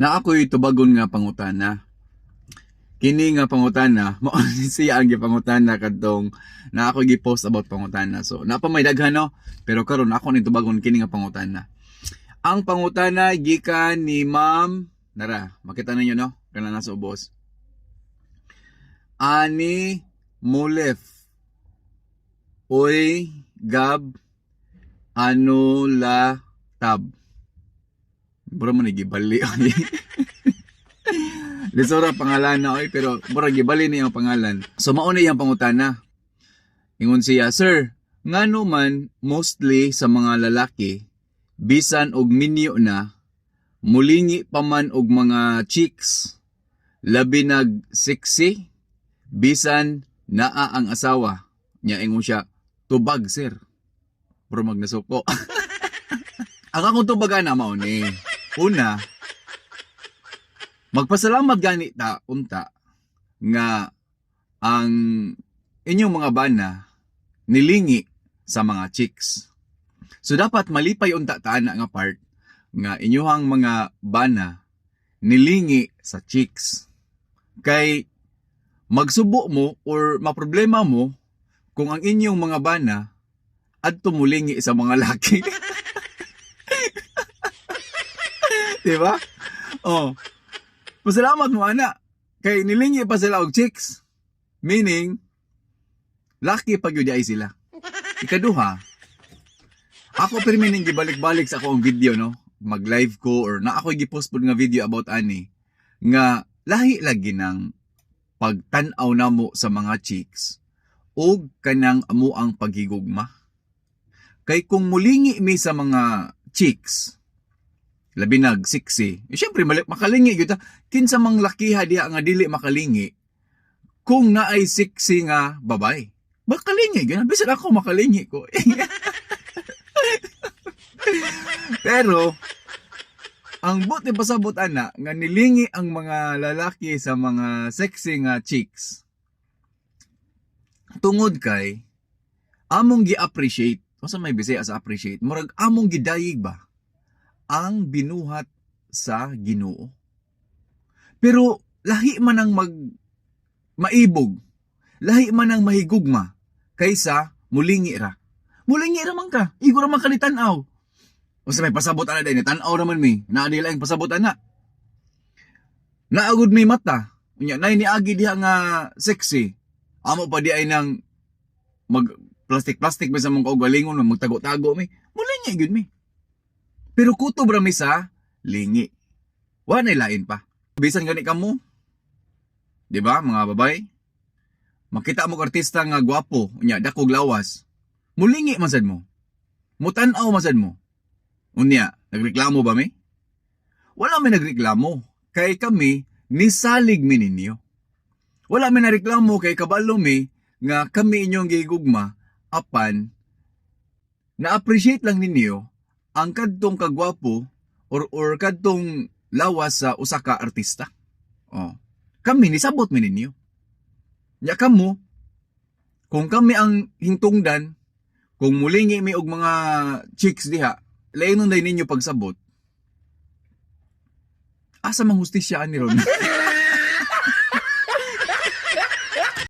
Na ako'y tubagon nga pangutana. Kini nga pangutana, mao siya ang gipangutana kadtong na ako gi-post about pangutana. So, napa may daghan no, pero karon ako ni tubagon kini nga pangutana. Ang pangutana gikan ni Ma'am Nara, makita ninyo no, kana nasa ubos. Ani Mulef. Oy Gab ano la tab. Bro man gibali. Lisura pangalan na oy pero murag gibali niya ang pangalan. So mao na iyang pangutana. Ingon siya, "Sir, ngano man mostly sa mga lalaki bisan og minyo na mulingi pa man og mga chicks labi nag sexy bisan naa ang asawa." Nya ingon siya, "Tubag, sir." Pero magnasuko. Ang akong tubagan na mao ni. Una, magpasalamat gani ta unta nga ang inyong mga bana nilingi sa mga chicks. So dapat malipay unta ta na nga part nga inyong mga bana nilingi sa chicks. Kay magsubo mo or maproblema mo kung ang inyong mga bana adto mulingi sa mga laki. Diba? Oh. Pasalamat mo, ana. Kay nilingi pa sila og chicks. Meaning, laki pag yun ay sila. Ikaduha, ako permining gibalik-balik sa akong video, no? Mag-live ko or na ako gipost po nga video about ani. Nga, lahi lagi ng pagtanaw na mo sa mga chicks o kanang amo ang paghigugma. Kay kung mulingi mi sa mga chicks, labi nag sexy. Siyempre makalingi gyud ta. Kinsa mang lakiha diha nga dili makalingi kung naay sexy nga babay. Makalingi gyud. Bisan ako makalingi ko. Pero ang buti pasabot ana nga nilingi ang mga lalaki sa mga sexy nga chicks. Tungod kay among gi-appreciate. Unsa may bisaya sa appreciate? Murag among gidayig ba ang binuhat sa Ginoo. Pero lahi man ang maibog, lahi man ang mahigugma kaysa mulingi ra. Mulingi ra man ka, igo ra man kalitanaw. O sa may pasabot ana din, tanaw ra man mi, naa nila ang pasabot ana. Naagud mi mata, unya nay niagi diha nga sexy. Amo pa di ay nang mag plastic ba sa mong kaugalingon magtago-tago mi. Mulingi gyud mi. Pero kutob ra mi sa lingi. Wa na lain pa. Bisan gani kamo. 'Di ba, mga babay? Makita mo artista nga gwapo, unya dakog lawas. Mulingi man sad mo. Mutan-aw man sad mo. Unya, nagreklamo ba mi? Wala mi nagreklamo. Kay kami nisalig mi ninyo. Wala mi nareklamo kay kabalo mi nga kami inyong gihigugma apan na-appreciate lang ninyo ang kadtong kagwapo or kadtong lawas sa usa ka artista. Oh. Kami nisabot mi ninyo. Nya kamo kung kami ang hingtungdan, kung mulingi mi og mga chicks diha, lain nun day ninyo pagsabot. Asa mang hustisya ani ron?